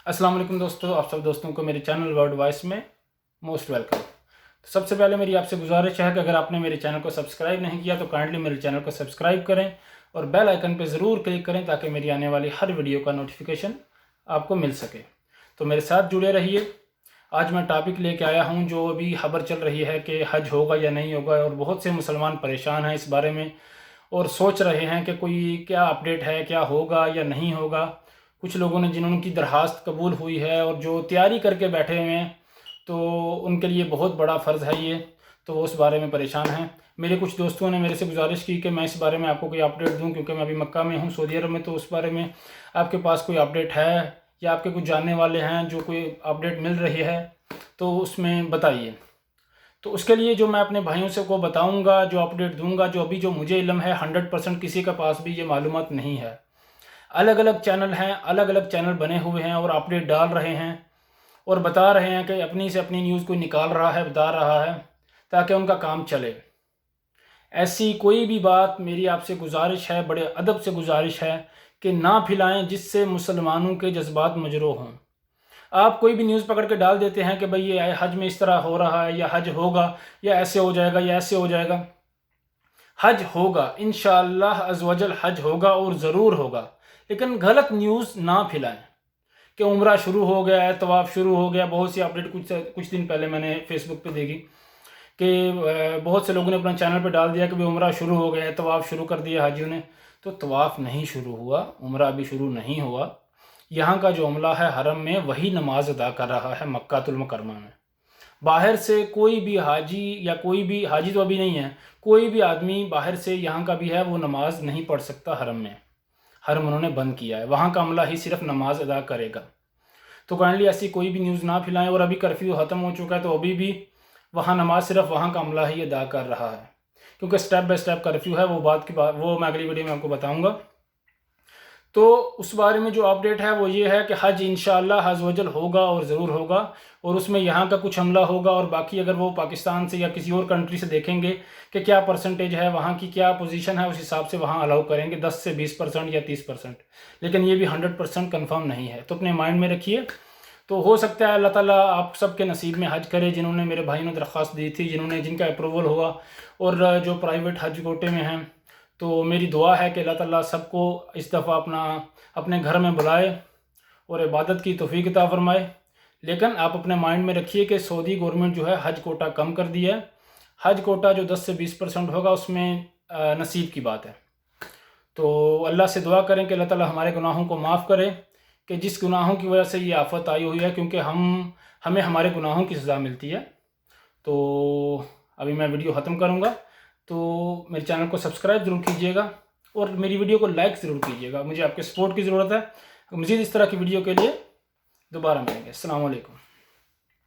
अस्सलाम वालेकुम दोस्तों, आप सब दोस्तों को मेरे चैनल वर्ल्ड वॉइस में मोस्ट वेलकम। तो सबसे पहले मेरी आपसे गुजारिश है कि अगर आपने मेरे चैनल को सब्सक्राइब नहीं किया तो काइंडली मेरे चैनल को सब्सक्राइब करें और बेल आइकन पे ज़रूर क्लिक करें ताकि मेरी आने वाली हर वीडियो का नोटिफिकेशन आपको मिल सके। तो मेरे साथ जुड़े रहिए। आज मैं टॉपिक लेके आया हूँ जो अभी खबर चल रही है कि हज होगा या नहीं होगा, और बहुत से मुसलमान परेशान हैं इस बारे में और सोच रहे हैं कि कोई क्या अपडेट है, क्या होगा या नहीं होगा। कुछ लोगों ने जिन्होंने की दरख्वास्त कबूल हुई है और जो तैयारी करके बैठे हुए हैं, तो उनके लिए बहुत बड़ा फ़र्ज़ है ये, तो उस बारे में परेशान हैं। मेरे कुछ दोस्तों ने मेरे से गुजारिश की कि मैं इस बारे में आपको कोई अपडेट दूं, क्योंकि मैं अभी मक्का में हूं, सऊदी अरब में। तो उस बारे में आपके पास कोई अपडेट है या आपके कुछ जानने वाले हैं जो कोई अपडेट मिल रही है तो उसमें बताइए। तो उसके लिए जो मैं अपने भाइयों से को बताऊँगा, जो अपडेट दूँगा, जो मुझे इल्म है, 100% किसी के पास भी ये मालूमात नहीं है। अलग अलग चैनल हैं, अलग अलग चैनल बने हुए हैं और अपडेट डाल रहे हैं और बता रहे हैं कि अपनी से अपनी न्यूज़ को निकाल रहा है, बता रहा है ताकि उनका काम चले। ऐसी कोई भी बात मेरी आपसे गुजारिश है, बड़े अदब से गुजारिश है कि ना फैलाएं जिससे मुसलमानों के जज्बात मजरूह हों। आप कोई भी न्यूज़ पकड़ के डाल देते हैं कि भाई ये हज में इस तरह हो रहा है, या हज होगा, या ऐसे हो जाएगा, या ऐसे हो जाएगा। हज होगा, इंशाअल्लाह अज़्वजल हज होगा और ज़रूर होगा, लेकिन गलत न्यूज़ ना फैलाएं कि उम्रा शुरू हो गया है, तवाफ़ शुरू हो गया। बहुत सी अपडेट कुछ दिन पहले मैंने फेसबुक पे देखी कि बहुत से लोगों ने अपना चैनल पे डाल दिया कि भाई उम्रा शुरू हो गया है, तवाफ़ शुरू कर दिया हाजियों ने। तो तवाफ़ नहीं शुरू हुआ, उम्रा अभी शुरू नहीं हुआ। यहाँ का जो अमला है हरम में, वही नमाज अदा कर रहा है मक्कातुल मुकर्रमा में। बाहर से कोई भी हाजी, या कोई भी हाजी तो अभी नहीं है, कोई भी आदमी बाहर से यहाँ का भी है वो नमाज नहीं पढ़ सकता हरम में। हरम उन्होंने बंद किया है, वहाँ का अमला ही सिर्फ नमाज अदा करेगा। तो काइंडली ऐसी कोई भी न्यूज़ ना फैलाएं। और अभी कर्फ्यू ख़त्म हो चुका है तो अभी भी वहाँ नमाज सिर्फ वहाँ का अमला ही अदा कर रहा है, क्योंकि स्टेप बाय स्टेप कर्फ्यू है। वो मैं अगली वीडियो में आपको बताऊँगा। तो उस बारे में जो अपडेट है वो ये है कि हज इंशाअल्लाह अज़्वजल होगा और ज़रूर होगा, और उसमें यहाँ का कुछ हमला होगा। और बाकी अगर वो पाकिस्तान से या किसी और कंट्री से देखेंगे कि क्या परसेंटेज है, वहाँ की क्या पोजीशन है, उस हिसाब से वहाँ अलाउ करेंगे 10 से 20% या 30%। लेकिन ये भी 100% कन्फर्म नहीं है, तो अपने माइंड में रखिए। तो हो सकता है अल्लाह ताला आप सबके नसीब में हज करे, जिन्होंने मेरे भाई ने दरख्वास्त दी थी, जिनका अप्रूवल हुआ, और जो प्राइवेट हज कोटे में हैं। तो मेरी दुआ है कि अल्लाह ताला सबको इस दफ़ा अपने घर में बुलाए और इबादत की तौफीक अता फरमाए। लेकिन आप अपने माइंड में रखिए कि सऊदी गवर्नमेंट जो है हज कोटा कम कर दिया है। हज कोटा जो 10 से 20% होगा उसमें नसीब की बात है। तो अल्लाह से दुआ करें कि अल्लाह ताला हमारे गुनाहों को माफ़ करे, कि जिस गुनाहों की वजह से ये आफत आई हुई है, क्योंकि हमें हमारे गुनाहों की सज़ा मिलती है। तो अभी मैं वीडियो ख़त्म करूँगा, तो मेरे चैनल को सब्सक्राइब ज़रूर कीजिएगा और मेरी वीडियो को लाइक ज़रूर कीजिएगा। मुझे आपके सपोर्ट की ज़रूरत है। मज़ीद इस तरह की वीडियो के लिए दोबारा मिलेंगे। अस्सलाम वालेकुम।